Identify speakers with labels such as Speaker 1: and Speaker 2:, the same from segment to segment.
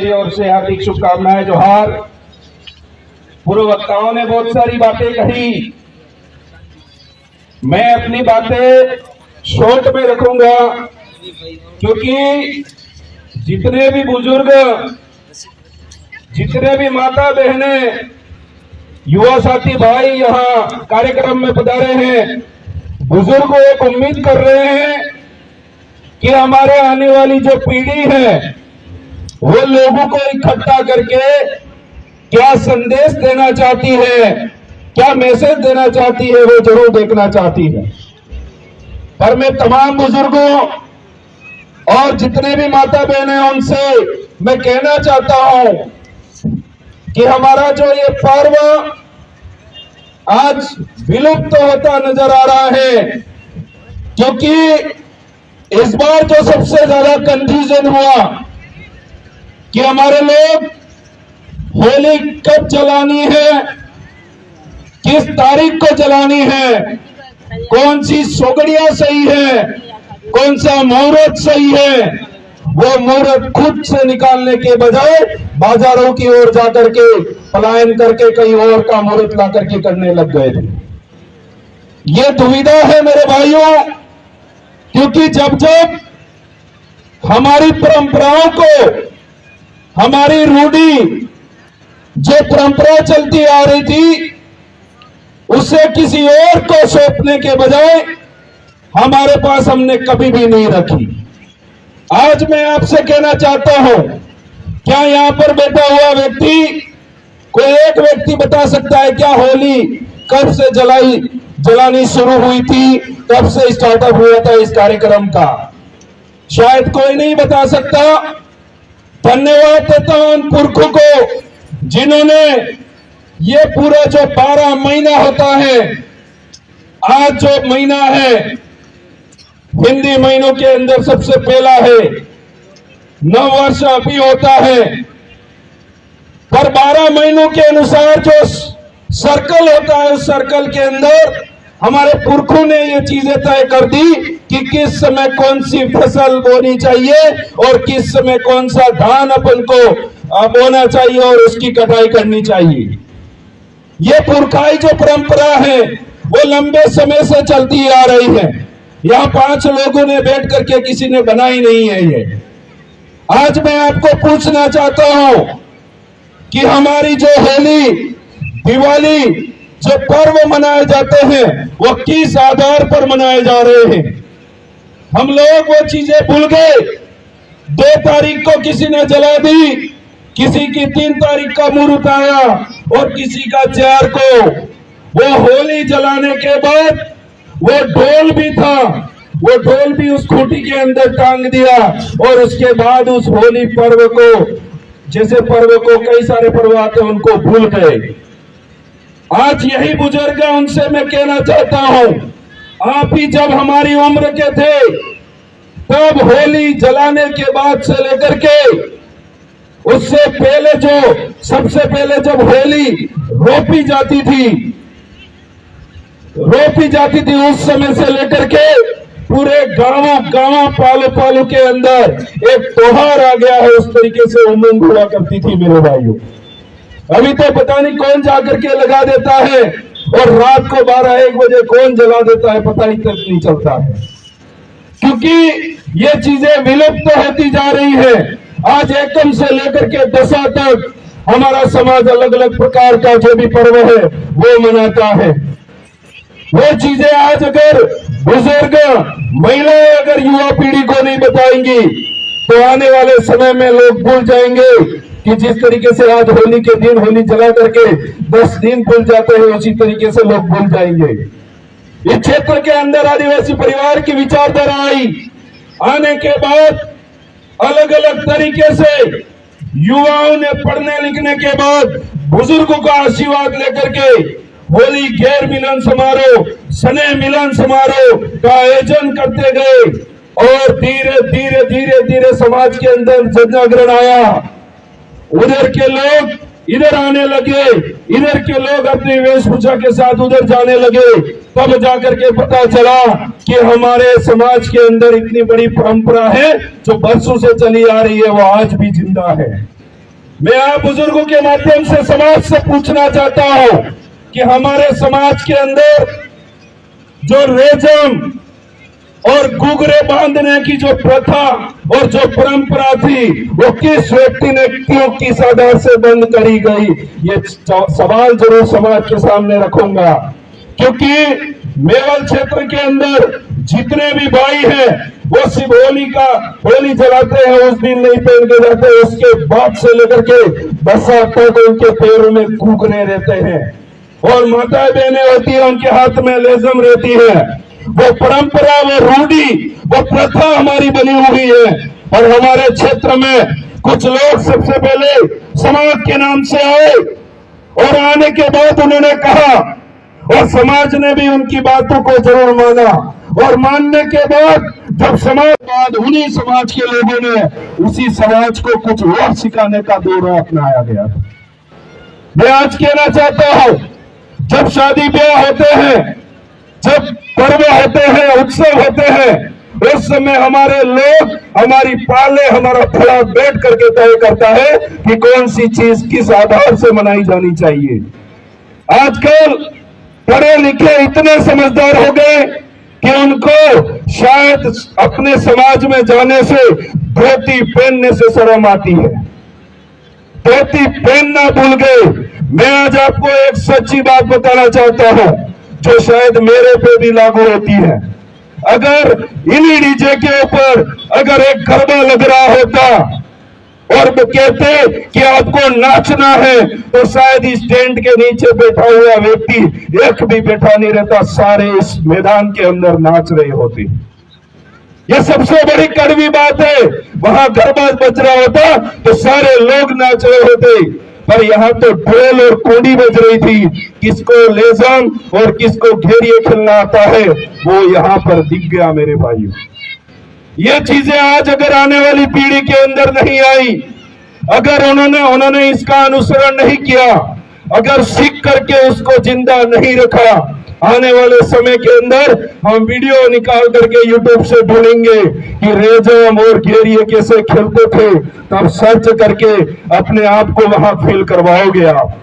Speaker 1: मेरी ओर से हार्दिक शुभकामनाएं। जोहार। पूर्व वक्ताओं ने बहुत सारी बातें कही, मैं अपनी बातें शॉर्ट में रखूंगा क्योंकि जितने भी बुजुर्ग, जितने भी माता बहनें, युवा साथी भाई यहाँ कार्यक्रम में पधारे हैं, बुजुर्ग एक उम्मीद कर रहे हैं कि हमारे आने वाली जो पीढ़ी है वो लोगों को इकट्ठा करके क्या संदेश देना चाहती है, क्या मैसेज देना चाहती है, वो जरूर देखना चाहती है। पर मैं तमाम बुजुर्गों और जितने भी माता बहन हैं उनसे मैं कहना चाहता हूं कि हमारा जो ये पर्व आज विलुप्त होता नजर आ रहा है, क्योंकि इस बार जो सबसे ज्यादा कंफ्यूजन हुआ कि हमारे लोग होली कब जलानी है, किस तारीख को जलानी है, कौन सी सोगड़ियां सही है, कौन सा मुहूर्त सही है, वो मुहूर्त खुद से निकालने के बजाय बाजारों की ओर जाकर के पलायन करके कहीं और का मुहूर्त ला करके करने लग गए थे। ये दुविधा है मेरे भाइयों, क्योंकि जब जब हमारी परंपराओं को, हमारी रूढ़ी जो परंपरा चलती आ रही थी उसे किसी और को सौंपने के बजाय हमारे पास हमने कभी भी नहीं रखी। आज मैं आपसे कहना चाहता हूं, क्या यहां पर बैठा हुआ व्यक्ति, कोई एक व्यक्ति बता सकता है क्या होली कब से जलानी शुरू हुई थी, कब से स्टार्टअप हुआ था इस कार्यक्रम का? शायद कोई नहीं बता सकता। धन्यवाद देता हूं उन पुरखों को जिन्होंने ये पूरा जो 12 महीना होता है, आज जो महीना है हिंदी महीनों के अंदर सबसे पहला है, नव वर्ष अभी होता है, पर 12 महीनों के अनुसार जो सर्कल होता है उस सर्कल के अंदर हमारे पुरखों ने ये चीजें तय कर दी कि किस समय कौन सी फसल बोनी चाहिए और किस समय कौन सा धान अपन को बोना चाहिए और उसकी कटाई करनी चाहिए। ये पुरखाई जो परंपरा है वो लंबे समय से चलती आ रही है। यहाँ 5 लोगों ने बैठ करके किसी ने बनाई नहीं है ये। आज मैं आपको पूछना चाहता हूं कि हमारी जो होली, दिवाली जो पर्व मनाए जाते हैं वो किस आधार पर मनाए जा रहे हैं? हम लोग वो चीजें भूल गए। 2 तारीख को किसी ने जला दी, किसी की 3 तारीख का मुहूर्त आया और किसी का 4 को। वो होली जलाने के बाद वो ढोल भी था, वो ढोल भी उस खूंटी के अंदर टांग दिया और उसके बाद उस होली पर्व को, जैसे पर्व को कई सारे पर्व आते हैं उनको भूल गए। आज यही बुजुर्ग है, उनसे मैं कहना चाहता हूं, आप ही जब हमारी उम्र के थे तब होली जलाने के बाद से लेकर के उससे पहले जो सबसे पहले जब होली रोपी जाती थी उस समय से लेकर के पूरे गांव पालू के अंदर एक त्योहार आ गया है। उस तरीके से उमंग हुआ करती थी मेरे भाइयों। अभी तो पता नहीं कौन जाकर के लगा देता है और रात को 12-1 बजे कौन जला देता है पता ही तक नहीं चलता है, क्योंकि ये चीजें विलुप्त होती जा रही है। आज एकम से लेकर के दशा तक हमारा समाज अलग अलग प्रकार का जो भी पर्व है वो मनाता है। वो चीजें आज अगर बुजुर्ग, महिलाएं अगर युवा पीढ़ी को नहीं बताएंगी तो आने वाले समय में लोग भूल जाएंगे कि जिस तरीके से आज होली के दिन होली जला करके 10 दिन भूल जाते हैं, उसी तरीके से लोग भूल जाएंगे। इस क्षेत्र के अंदर आदिवासी परिवार की विचारधारा आई, आने के बाद अलग अलग तरीके से युवाओं ने पढ़ने लिखने के बाद बुजुर्गों का आशीर्वाद लेकर के होली गैर मिलन समारोह, स्नेह मिलन समारोह का आयोजन करते गए और धीरे समाज के अंदर जनजागरण आया। उधर के लोग इधर आने लगे, इधर के लोग अपनी वेशभूषा के साथ उधर जाने लगे। तब जाकर के पता चला कि हमारे समाज के अंदर इतनी बड़ी परंपरा है जो बरसों से चली आ रही है, वो आज भी जिंदा है। मैं आप बुजुर्गों के माध्यम से समाज से पूछना चाहता हूं कि हमारे समाज के अंदर जो रेजम और गुगरे बांधने की जो प्रथा और जो परंपरा थी वो किस व्यक्ति ने क्यों किस आधार से बंद करी गई, ये सवाल जरूर समाज के सामने रखूंगा। क्योंकि मेवाल क्षेत्र के अंदर जितने भी भाई हैं वो सिर्फ होली जलाते हैं, उस दिन नहीं पहन के जाते, उसके बाद से लेकर के बसा तक उनके पैरों में घुघरे रहते हैं और माताएं बहनें होती है उनके हाथ में लेजम रहती है। वो परंपरा, वो रूढ़ी, वो प्रथा हमारी बनी हुई है। और हमारे क्षेत्र में कुछ लोग सबसे पहले समाज के नाम से आए और आने के बाद उन्होंने कहा और समाज ने भी उनकी बातों को जरूर माना और मानने के बाद जब समाज उन्हीं समाज के लोगों ने उसी समाज को कुछ और सिखाने का दौर अपनाया गया। मैं आज कहना चाहता हूं, जब शादी ब्याह होते हैं, जब पर्व होते हैं, उत्सव होते हैं, उस समय हमारे लोग हमारी पाले हमारा फला बैठ करके तय करता है कि कौन सी चीज किस आधार से मनाई जानी चाहिए। आजकल पढ़े लिखे इतने समझदार हो गए कि उनको शायद अपने समाज में जाने से धोती पहनने से शर्म आती है, धोती पहनना भूल गए। मैं आज आपको एक सच्ची बात बताना चाहता हूं जो शायद मेरे पे भी लागू होती है। अगर इन्हीं डीजे के ऊपर अगर एक गरबा लग रहा होता और वो कहते कि आपको नाचना है तो शायद इस टेंट के नीचे बैठा हुआ व्यक्ति एक भी बैठा नहीं रहता, सारे इस मैदान के अंदर नाच रहे होते। ये सबसे बड़ी कड़वी बात है। वहां गरबा बज रहा होता तो सारे लोग नाच रहे होते, पर यहाँ तो ढोल और कोडी बज रही थी। किसको लेजम और किसको घेरिए खेलना आता है वो यहाँ पर दिख गया मेरे भाइयों। ये चीजें आज अगर आने वाली पीढ़ी के अंदर नहीं आई, अगर उन्होंने इसका अनुसरण नहीं किया, अगर सीख करके उसको जिंदा नहीं रखा, आने वाले समय के अंदर हम वीडियो निकाल करके यूट्यूब से ढूंढेंगे कि रेजम और घेरिए कैसे खेलते थे, तब सर्च करके अपने आप को वहां फील करवाओगे आप।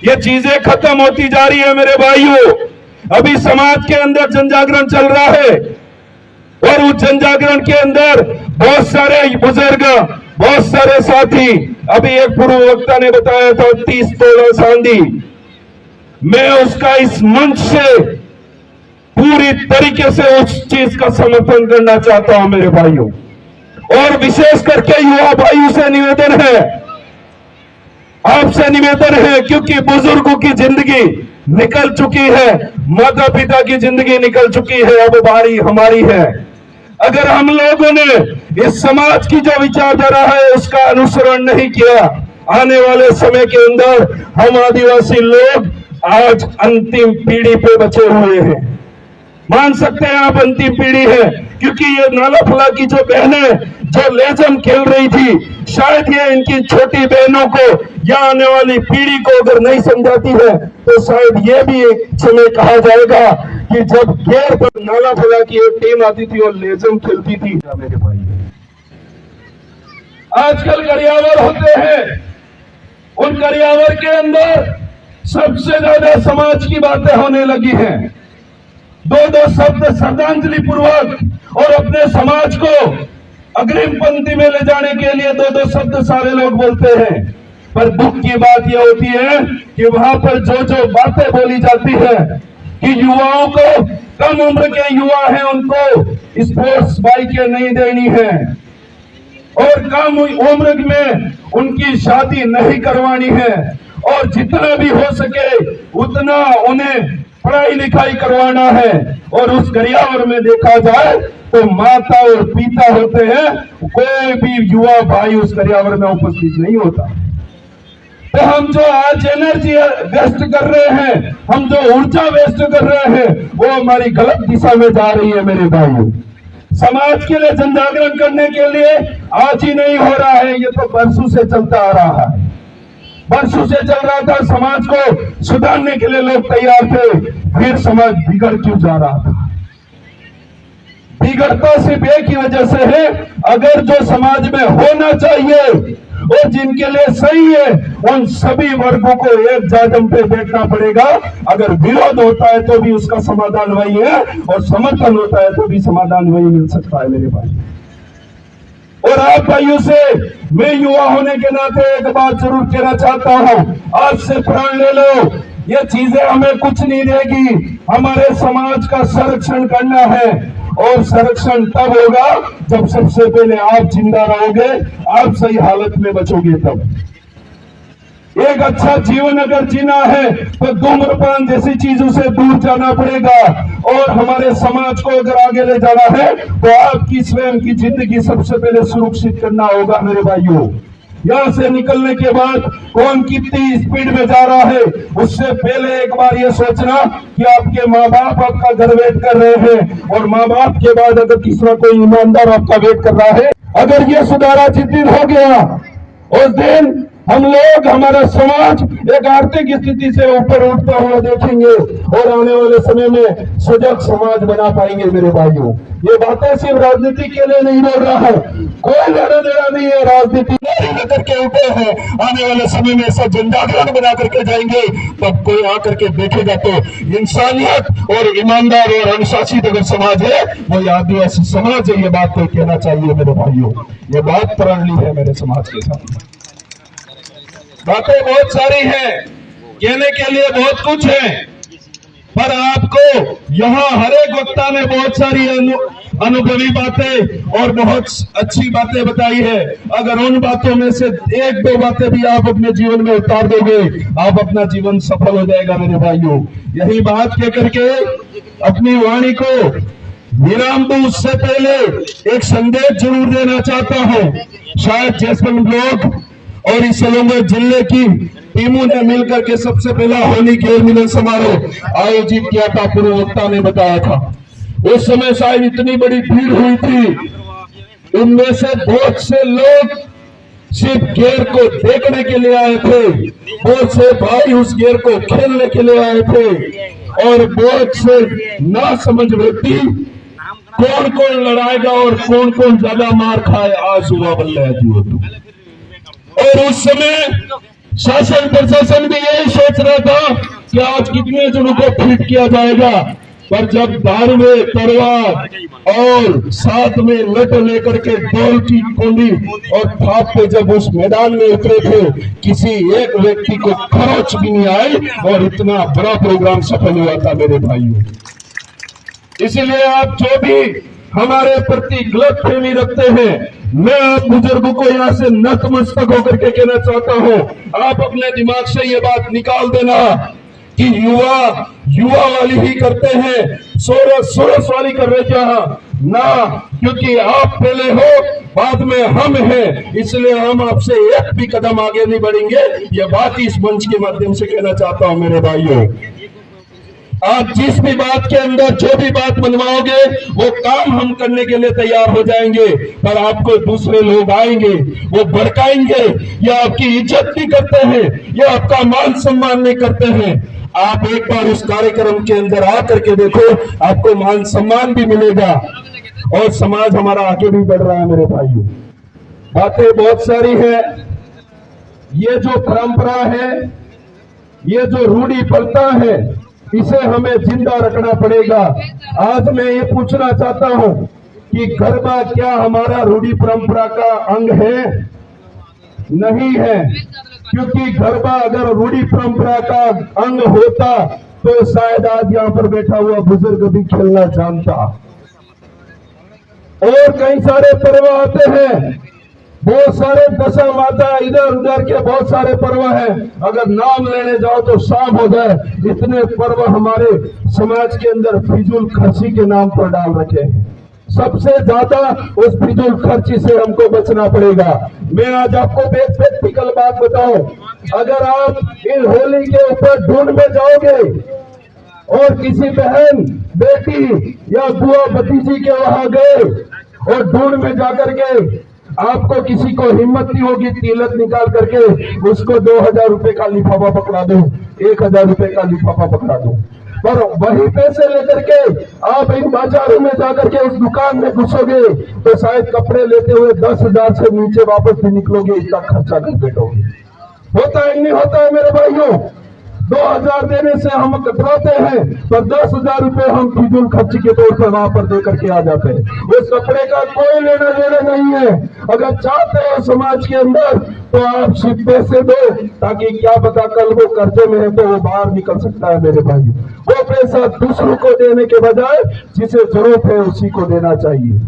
Speaker 1: ये चीजें खत्म होती जा रही है मेरे भाइयों। अभी समाज के अंदर जन जागरण चल रहा है और उस जन जागरण के अंदर बहुत सारे बुजुर्ग, बहुत सारे साथी, अभी एक पूर्व वक्ता ने बताया था 30 तोला चांदी, मैं उसका इस मंच से पूरी तरीके से उस चीज का समर्थन करना चाहता हूं मेरे भाइयों। और विशेष करके युवा भाइयों से निवेदन है, आपसे निवेदन है, क्योंकि बुजुर्गों की जिंदगी निकल चुकी है, माता पिता की जिंदगी निकल चुकी है, अब बारी हमारी है। अगर हम लोगों ने इस समाज की जो विचारधारा है उसका अनुसरण नहीं किया, आने वाले समय के अंदर हम आदिवासी लोग आज अंतिम पीढ़ी पे बचे हुए हैं। मान सकते हैं आप अंतिम पीढ़ी है, क्योंकि ये नाला फला की जो बहनें जो लेजम खेल रही थी, शायद ये इनकी छोटी बहनों को या आने वाली पीढ़ी को अगर नहीं समझाती है तो शायद ये भी एक समय कहा जाएगा कि जब गेर पर नाला फला की एक टीम आती थी और लेजम खेलती थी। मेरे भाई आजकल गरियावर होते हैं, उन गरियावर के अंदर सबसे ज्यादा समाज की बातें होने लगी हैं। दो शब्द श्रद्धांजलि पूर्वक और अपने समाज को अग्रिम पंक्ति में ले जाने के लिए दो शब्द सारे लोग बोलते हैं, पर दुख की बात यह होती है कि वहां पर जो बातें बोली जाती है कि युवाओं को, कम उम्र के युवा हैं उनको स्पोर्ट्स बाइकें नहीं देनी है और कम उम्र में उनकी शादी नहीं करवानी है और जितना भी हो सके उतना उन्हें पढ़ाई लिखाई करवाना है। और उस गरियावर में देखा जाए तो माता और पिता होते हैं, कोई भी युवा भाई उस गरियावर में उपस्थित नहीं होता। तो हम जो आज एनर्जी वेस्ट कर रहे हैं, हम जो ऊर्जा वेस्ट कर रहे हैं, वो हमारी गलत दिशा में जा रही है मेरे भाइयों। समाज के लिए जन जागरण करने के लिए आज ही नहीं हो रहा है, ये तो बरसों से चलता आ रहा है, बरसों से चल रहा था। समाज को सुधारने के लिए लोग तैयार थे, फिर समाज बिगड़ क्यों जा रहा था? बिगड़ता सिर्फ एक ही वजह से है, अगर जो समाज में होना चाहिए और जिनके लिए सही है उन सभी वर्गों को एक जाजम पे बैठना पड़ेगा। अगर विरोध होता है तो भी उसका समाधान वही है और समर्थन होता है तो भी समाधान वही मिल सकता है मेरे भाई। और आप भाइयों से मैं युवा होने के नाते एक बात जरूर कहना चाहता हूं, आज से प्रण ले लो, ये चीजें हमें कुछ नहीं देगी। हमारे समाज का संरक्षण करना है और संरक्षण तब होगा जब सबसे पहले आप जिंदा रहोगे, आप सही हालत में बचोगे। तब एक अच्छा जीवन अगर जीना है तो धूम्रपान जैसी चीजों से दूर जाना पड़ेगा। और हमारे समाज को अगर आगे ले जाना है तो आपकी स्वयं की जिंदगी सबसे पहले सुरक्षित करना होगा मेरे भाइयों। यहां से निकलने के बाद कौन कितनी स्पीड में जा रहा है उससे पहले एक बार ये सोचना कि आपके माँ बाप आपका घर वेट कर रहे हैं, और माँ बाप के बाद अगर तीसरा कोई ईमानदार आपका वेट कर रहा है। अगर ये सुधारा जिस दिन हो गया उस दिन हम लोग, हमारा समाज एक आर्थिक स्थिति से ऊपर उठता हुआ देखेंगे और आने वाले समय में सजग समाज बना पाएंगे मेरे भाइयों। ये बातें सिर्फ राजनीति के लिए नहीं बोल रहा है, कोई लेना देना नहीं है, राजनीति लेकर के उठे हैं। आने वाले समय में ऐसा जनजागरण बना करके जाएंगे, तब कोई आकर के देखेगा तो इंसानियत और ईमानदार और अनुशासित अगर समाज है वो आदिवासी समाज है। ये बात तो कहना चाहिए मेरे भाइयों, ये बात प्रणली है मेरे समाज के साथ। बातें बहुत सारी हैं, कहने के लिए बहुत कुछ है, पर आपको यहाँ हर एक वक्ता ने बहुत सारी अनुभवी बातें और बहुत अच्छी बातें बताई है। अगर उन बातों में से एक दो बातें भी आप अपने जीवन में उतार दोगे, आप अपना जीवन सफल हो जाएगा मेरे भाइयों। यही बात कह करके अपनी वाणी को विराम दूं उससे पहले एक संदेश जरूर देना चाहता हूं। शायद जैसलमेर ब्लॉक और इस सोलंगर जिले की टीमों ने मिलकर के सबसे पहला होली खेल मिलन समारोह आयोजित किया था, पूर्व वक्ता ने बताया था। उस समय शायद इतनी बड़ी भीड़ हुई थी, उनमें से बहुत से लोग सिर्फ गेर को देखने के लिए आए थे, बहुत से भाई उस गेर को खेलने के लिए आए थे, और बहुत से ना समझ व्यक्ति कौन कौन लड़ाएगा और कौन कौन ज्यादा मार खाए आज हुआ बल्ले जी। और उस समय शासन प्रशासन भी यही सोच रहा था कि आज कितने जनों को फिट किया जाएगा, पर जब दारुए तलवार और साथ में लट लेकर के डोल की कोंडी और थाप पे जब उस मैदान में उतरे थे, किसी एक व्यक्ति को खरोच भी नहीं आई और इतना बड़ा प्रोग्राम सफल हुआ था मेरे भाइयों। इसलिए आप जो भी हमारे प्रति गलतफहमी रखते हैं, मैं आप बुजुर्गों को यहाँ से नतमस्तक होकर के कहना चाहता हूँ, आप अपने दिमाग से ये बात निकाल देना कि युवा वाली ही करते हैं, सोरस वाली कर रहे क्या ना, क्योंकि आप पहले हो बाद में हम हैं, इसलिए हम आपसे एक भी कदम आगे नहीं बढ़ेंगे। ये बात इस मंच के माध्यम से कहना चाहता हूँ मेरे भाइयों। आप जिस भी बात के अंदर जो भी बात मनवाओगे वो काम हम करने के लिए तैयार हो जाएंगे, पर आपको दूसरे लोग आएंगे वो भड़काएंगे, या आपकी इज्जत नहीं करते हैं, या आपका मान सम्मान नहीं करते हैं। आप एक बार उस कार्यक्रम के अंदर आकर के देखो, आपको मान सम्मान भी मिलेगा और समाज हमारा आगे भी बढ़ रहा है मेरे भाइयों। बातें बहुत सारी है, ये जो परंपरा है, ये जो रूढ़ी प्रथा है, इसे हमें जिंदा रखना पड़ेगा। आज मैं ये पूछना चाहता हूं कि गरबा क्या हमारा रूढ़ी परंपरा का अंग है? नहीं है, क्योंकि गरबा अगर रूढ़ी परंपरा का अंग होता तो शायद आज यहाँ पर बैठा हुआ बुजुर्ग भी खेलना जानता। और कई सारे पर्व आते हैं, बहुत सारे दशा माता इधर उधर के बहुत सारे पर्व हैं, अगर नाम लेने जाओ तो शाम हो जाए। इतने पर्व हमारे समाज के अंदर फिजूल खर्ची के नाम पर डाल रखे हैं। सबसे ज्यादा उस फिजूल खर्ची से हमको बचना पड़ेगा। मैं आज आपको एक प्रैक्टिकल बात बताऊं, अगर आप इन होली के ऊपर ढूंढ में जाओगे और किसी बहन बेटी या बुआ भतीजी के वहां गए और ढूंढ में जाकर के आपको किसी को हिम्मत नहीं होगी तिलक निकाल करके उसको 2000 रुपए का लिफाफा पकड़ा दो, 1000 रुपए का लिफाफा पकड़ा दो। पर वही पैसे लेकर के आप इन बाजारों में जाकर के उस दुकान में घुसोगे तो शायद कपड़े लेते हुए 10,000 से नीचे वापस भी निकलोगे, इतना खर्चा कर बैठोगे। होता है नहीं होता है मेरे भाइयों? 2,000 देने से हम कतराते हैं, पर 10,000 रुपए हम फिजूल खर्ची के तौर पर वहां पर दे करके आ जाते हैं। उस कपड़े का कोई लेना देना नहीं है। अगर चाहते हो समाज के अंदर तो आप सिर्फ पैसे दो, ताकि क्या पता कल वो कर्जे में है तो वो बाहर निकल सकता है मेरे भाइयों। वो पैसा दूसरों को देने के बजाय जिसे जरूरत है उसी को देना चाहिए।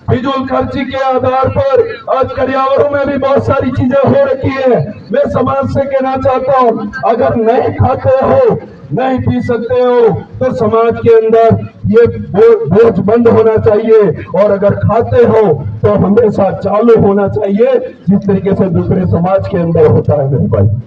Speaker 1: फिजूल खर्ची के आधार पर आज करियावरों में भी बहुत सारी चीजें हो रखी है। मैं समाज से कहना चाहता हूँ, अगर नहीं खाते हो, नहीं पी सकते हो तो समाज के अंदर ये बोझ बंद होना चाहिए, और अगर खाते हो तो हमेशा चालू होना चाहिए, जिस तरीके से दूसरे समाज के अंदर होता है मेरे भाई।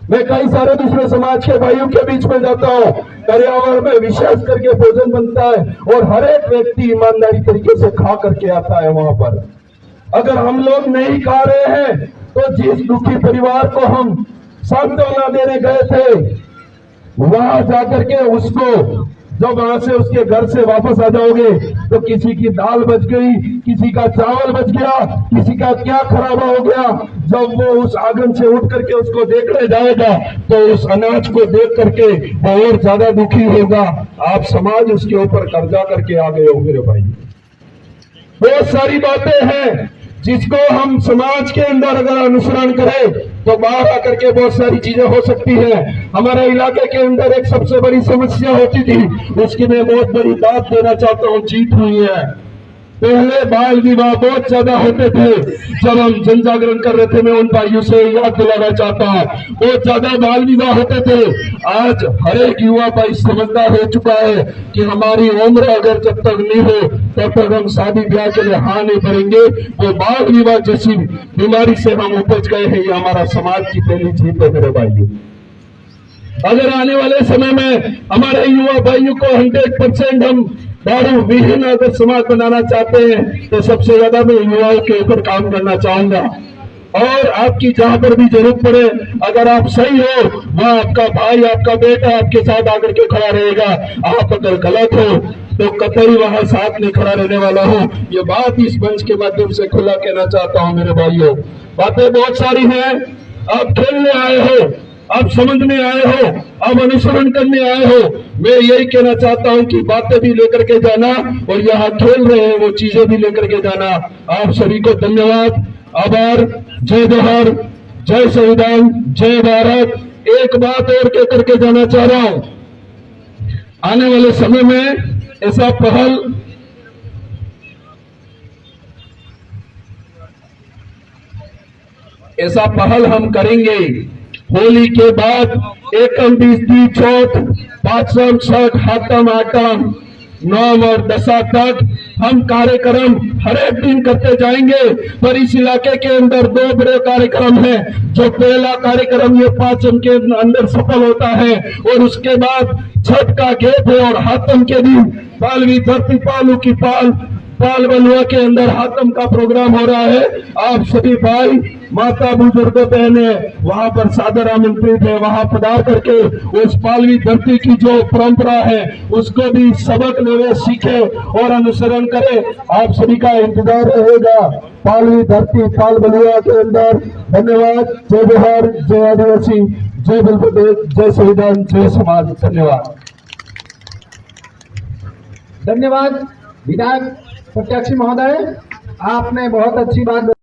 Speaker 1: मैं कई सारे दूसरे समाज के भाइयों के बीच में जाता हूँ, पर्यावरण में विशेष करके भोजन बनता है और हर एक व्यक्ति ईमानदारी तरीके से खा करके आता है वहां पर। अगर हम लोग नहीं खा रहे हैं तो जिस दुखी परिवार को हम सांत्वना देने गए थे, वहां जाकर के उसको जब वहां से उसके घर से वापस आ जाओगे तो किसी की दाल बच गई, किसी का चावल बच गया, किसी का क्या खराबा हो गया। जब वो उस आंगन से उठ करके उसको देखने जाएगा तो उस अनाज को देख करके और ज्यादा दुखी होगा। आप समाज उसके ऊपर कर्जा करके आ गए हो मेरे भाई। बहुत सारी बातें हैं जिसको हम समाज के अंदर अगर अनुसरण करें तो बाहर आकर के बहुत सारी चीजें हो सकती है। हमारे इलाके के अंदर एक सबसे बड़ी समस्या होती थी, उसकी मैं बहुत बड़ी बात देना चाहता हूँ, जीत हुई है। पहले बाल विवाह बहुत ज्यादा होते थे। जब हम जन जागरण कर रहे थे, मैं उन भाइयों से याद दिलाना चाहता हूँ, बहुत ज्यादा बाल विवाह होते थे। आज हर एक युवा भाई समझदार हो चुका है कि हमारी उम्र अगर जब तक नहीं हो तब तक हम शादी ब्याह के लिए हाँ नहीं भरेंगे। वो बाल विवाह जैसी बीमारी से हम उपज गए हैं, ये हमारा समाज की पहली जीत है मेरे भाइयों। अगर आने वाले समय में हमारे युवा भाइयों को 100% हम दारू विहीन अगर समाज बनाना चाहते हैं तो सबसे ज्यादा मैं युवाओं के ऊपर काम करना चाहूंगा। और आपकी जहां पर भी जरूरत पड़े, अगर आप सही हो, वहां आपका भाई, आपका बेटा आपके साथ आकर के खड़ा रहेगा। आप अगर गलत हो तो कतई वहां साथ में खड़ा रहने वाला हो। ये बात इस मंच के माध्यम से खुला कहना चाहता हूं मेरे भाइयों। बातें बहुत सारी हैं। आप खेलने आए हो, आप समझने आए हो, आप अनुसरण करने आए हो। मैं यही कहना चाहता हूं कि बातें भी लेकर के जाना और यहाँ खेल रहे हैं वो चीजें भी लेकर के जाना। आप सभी को धन्यवाद, आभार। जय जोहर, जय संविधान, जय भारत। एक बात और कह करके जाना चाह रहा हूं, आने वाले समय में ऐसा पहल हम करेंगे। होली के बाद एकम बीसती चौथ पांचम छठ हाथम आठम 9 और 10 तक हम कार्यक्रम हर एक दिन करते जाएंगे। पर इस इलाके के अंदर 2 बड़े कार्यक्रम हैं। जो पहला कार्यक्रम ये पांचम के अंदर सफल होता है और उसके बाद छठ का गेप है और हाथम के दिन पालवी धरती पालू की पाल बलुआ के अंदर हाथम का प्रोग्राम हो रहा है। आप सभी भाई, माता, बुजुर्ग, बहने वहां पर सादर आमंत्रित है। वहां पधार करके उस पालवी धरती की जो परंपरा है उसको भी सबक लेवे, सीखे और अनुसरण करे। आप सभी का इंतजार रहेगा पालवी धरती पाल बलुआ के अंदर। धन्यवाद। जय बिहार, जय आदिवासी, जय बलप्रदेश, जय संविधान, जय समाज। धन्यवाद।
Speaker 2: धन्यवाद विधायक प्रत्याशी महोदय, आपने बहुत अच्छी बात